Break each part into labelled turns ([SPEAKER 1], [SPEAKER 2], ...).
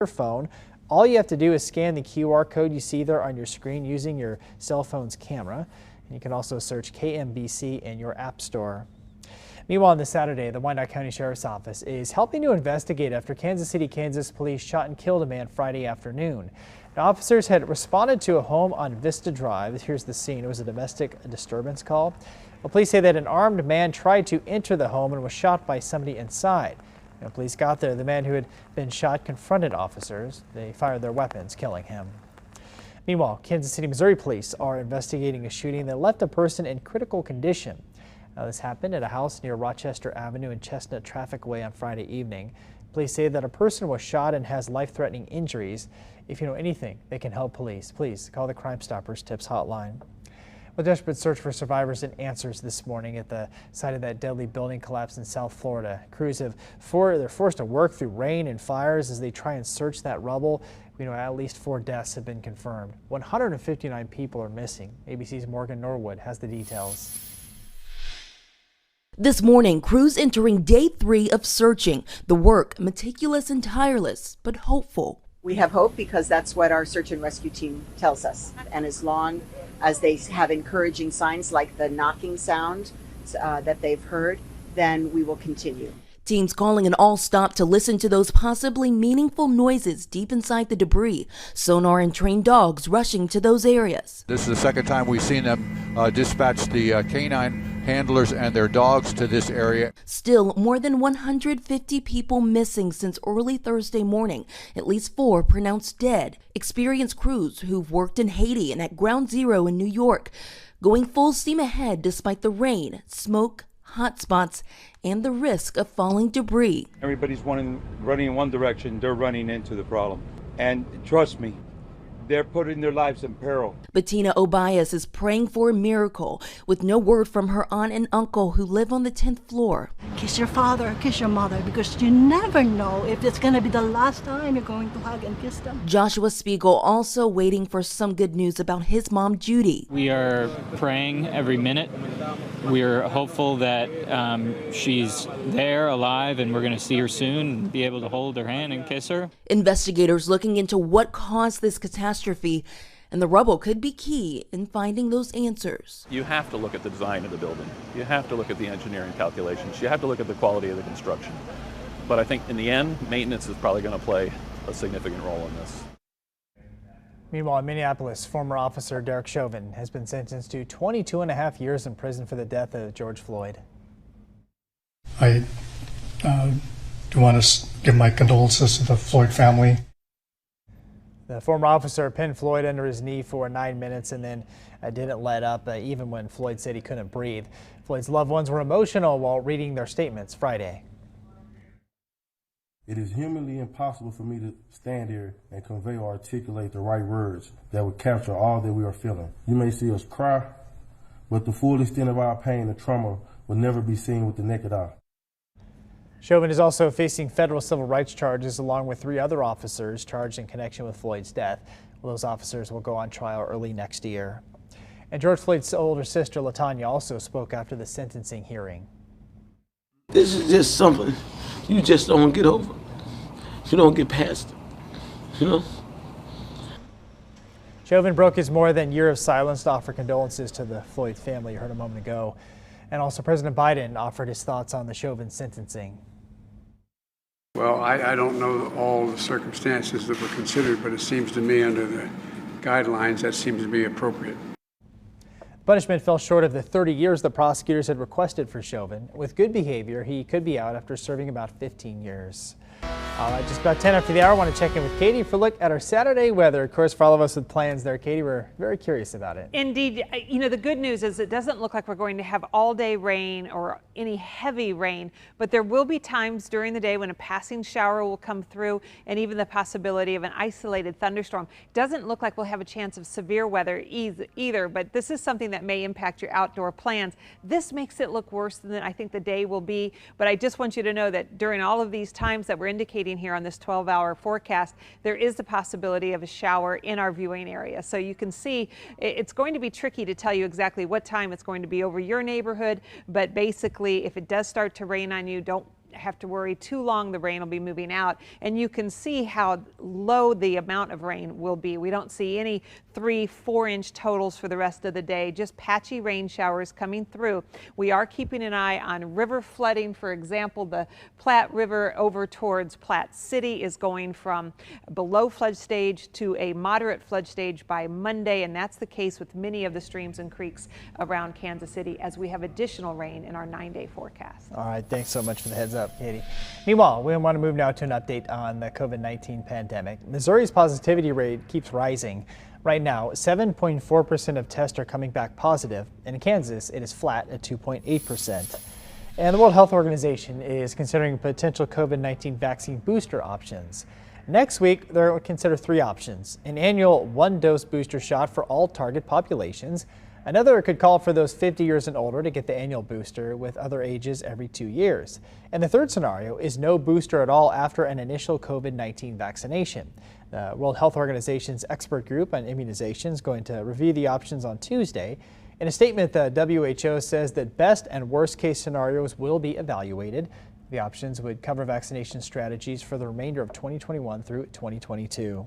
[SPEAKER 1] your phone. All you have to do is scan the QR code you see there on your screen using your cell phone's camera. And you can also search KMBC in your app store. Meanwhile, on this Saturday, the Wyandotte County Sheriff's Office is helping to investigate after Kansas City, Kansas police shot and killed a man Friday afternoon. Now, officers had responded to a home on Vista Drive. Here's the scene. It was a domestic disturbance call. Well, police say that an armed man tried to enter the home and was shot by somebody inside. When police got there, the man who had been shot confronted officers. They fired their weapons, killing him. Meanwhile, Kansas City, Missouri police are investigating a shooting that left a person in critical condition. Now, this happened at a house near Rochester Avenue and Chestnut Traffic Way on Friday evening. Police say that a person was shot and has life-threatening injuries. If you know anything that can help police, please call the Crime Stoppers Tips hotline. A desperate search for survivors and answers this morning at the site of that deadly building collapse in South Florida. Crews they're forced to work through rain and fires as they try and search that rubble. We know at least 4 deaths have been confirmed. 159 people are missing. ABC's Morgan Norwood has the details.
[SPEAKER 2] This morning, crews entering day 3 of searching. The work meticulous and tireless, but hopeful.
[SPEAKER 3] We have hope because that's what our search and rescue team tells us. And as long as they have encouraging signs like the knocking sound that they've heard, then we will continue.
[SPEAKER 2] Teams calling an all-stop to listen to those possibly meaningful noises deep inside the debris. Sonar and trained dogs rushing to those areas.
[SPEAKER 4] This is the second time we've seen them dispatch the canine handlers and their dogs to this area.
[SPEAKER 2] Still, more than 150 people missing since early Thursday morning. At least 4 pronounced dead. Experienced crews who've worked in Haiti and at Ground Zero in New York, going full steam ahead despite the rain, smoke, hot spots, and the risk of falling debris.
[SPEAKER 5] Everybody's running in one direction. They're running into the problem. And trust me, they're putting their lives in peril.
[SPEAKER 2] Bettina Obias is praying for a miracle with no word from her aunt and uncle who live on the 10th floor.
[SPEAKER 6] Kiss your father, kiss your mother, because you never know if it's going to be the last time you're going to hug and kiss them.
[SPEAKER 2] Joshua Spiegel also waiting for some good news about his mom, Judy.
[SPEAKER 7] We are praying every minute. We're hopeful that she's there, alive, and we're going to see her soon and be able to hold her hand and kiss her.
[SPEAKER 2] Investigators looking into what caused this catastrophe, and the rubble could be key in finding those answers.
[SPEAKER 8] You have to look at the design of the building. You have to look at the engineering calculations. You have to look at the quality of the construction. But I think in the end, maintenance is probably going to play a significant role in this.
[SPEAKER 1] Meanwhile, in Minneapolis, former officer Derek Chauvin has been sentenced to 22.5 years in prison for the death of George Floyd.
[SPEAKER 9] I do want to give my condolences to the Floyd family.
[SPEAKER 1] The former officer pinned Floyd under his knee for 9 minutes and then didn't let up, even when Floyd said he couldn't breathe. Floyd's loved ones were emotional while reading their statements Friday.
[SPEAKER 10] It is humanly impossible for me to stand here and convey or articulate the right words that would capture all that we are feeling. You may see us cry, but the full extent of our pain and trauma will never be seen with the naked eye.
[SPEAKER 1] Chauvin is also facing federal civil rights charges along with 3 other officers charged in connection with Floyd's death. Well, those officers will go on trial early next year. And George Floyd's older sister, LaTanya, also spoke after the sentencing hearing.
[SPEAKER 11] This is just something you just don't get over. You don't get past it, you know?
[SPEAKER 1] Chauvin broke his more than year of silence to offer condolences to the Floyd family you heard a moment ago. And also President Biden offered his thoughts on the Chauvin sentencing.
[SPEAKER 12] Well, I don't know all the circumstances that were considered, but it seems to me under the guidelines that seems to be appropriate.
[SPEAKER 1] Punishment fell short of the 30 years the prosecutors had requested for Chauvin. With good behavior, he could be out after serving about 15 years. All right, just about 10 after the hour, I want to check in with Katie for a look at our Saturday weather. Of course, for all of us with plans there, Katie, we're very curious about it.
[SPEAKER 13] Indeed. You know, the good news is it doesn't look like we're going to have all-day rain or any heavy rain, but there will be times during the day when a passing shower will come through and even the possibility of an isolated thunderstorm. Doesn't look like we'll have a chance of severe weather either, but this is something that may impact your outdoor plans. This makes it look worse than I think the day will be, but I just want you to know that during all of these times that we're indicating here on this 12-hour forecast, there is the possibility of a shower in our viewing area. So you can see it's going to be tricky to tell you exactly what time it's going to be over your neighborhood, but basically if it does start to rain on you, don't have to worry too long. The rain will be moving out, and you can see how low the amount of rain will be. We don't see any 3-4 inch totals for the rest of the day, just patchy rain showers coming through. We are keeping an eye on river flooding. For example, the Platte River over towards Platte City is going from below flood stage to a moderate flood stage by Monday, and that's the case with many of the streams and creeks around Kansas City as we have additional rain in our 9-day forecast.
[SPEAKER 1] All right, thanks so much for the heads up, Katie. Meanwhile, we want to move now to an update on the COVID-19 pandemic. Missouri's positivity rate keeps rising. Right now, 7.4% of tests are coming back positive, and in Kansas, it is flat at 2.8%. And the World Health Organization is considering potential COVID-19 vaccine booster options. Next week, they'll consider 3 options: an annual 1-dose booster shot for all target populations. Another could call for those 50 years and older to get the annual booster, with other ages every 2 years. And the third scenario is no booster at all after an initial COVID-19 vaccination. The World Health Organization's expert group on immunization is going to review the options on Tuesday. In a statement, the WHO says that best and worst case scenarios will be evaluated. The options would cover vaccination strategies for the remainder of 2021 through 2022.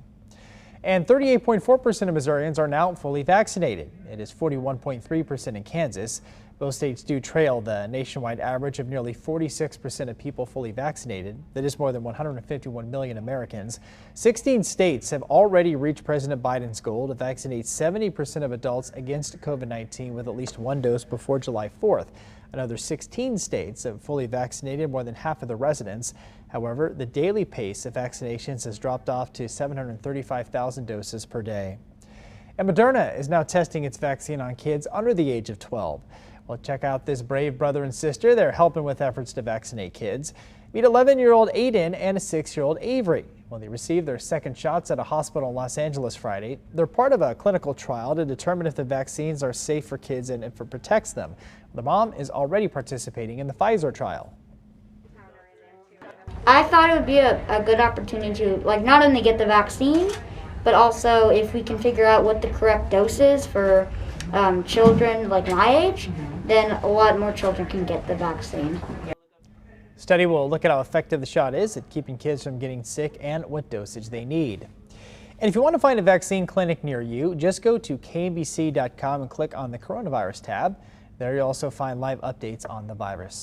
[SPEAKER 1] And 38.4% of Missourians are now fully vaccinated. It is 41.3% in Kansas. Both states do trail the nationwide average of nearly 46% of people fully vaccinated. That is more than 151 million Americans. 16 states have already reached President Biden's goal to vaccinate 70% of adults against COVID-19 with at least 1 dose before July 4th. Another 16 states have fully vaccinated more than half of the residents. However, the daily pace of vaccinations has dropped off to 735,000 doses per day. And Moderna is now testing its vaccine on kids under the age of 12. Well, check out this brave brother and sister. They're helping with efforts to vaccinate kids. Meet 11-year-old Aiden and a 6-year-old Avery. Well, they received their second shots at a hospital in Los Angeles Friday. They're part of a clinical trial to determine if the vaccines are safe for kids and if it protects them. The mom is already participating in the Pfizer trial.
[SPEAKER 14] I thought it would be a good opportunity to not only get the vaccine, but also if we can figure out what the correct dose is for children like my age, then a lot more children can get the vaccine.
[SPEAKER 1] Study will look at how effective the shot is at keeping kids from getting sick and what dosage they need. And if you want to find a vaccine clinic near you, just go to KNBC.com and click on the coronavirus tab. There you'll also find live updates on the virus.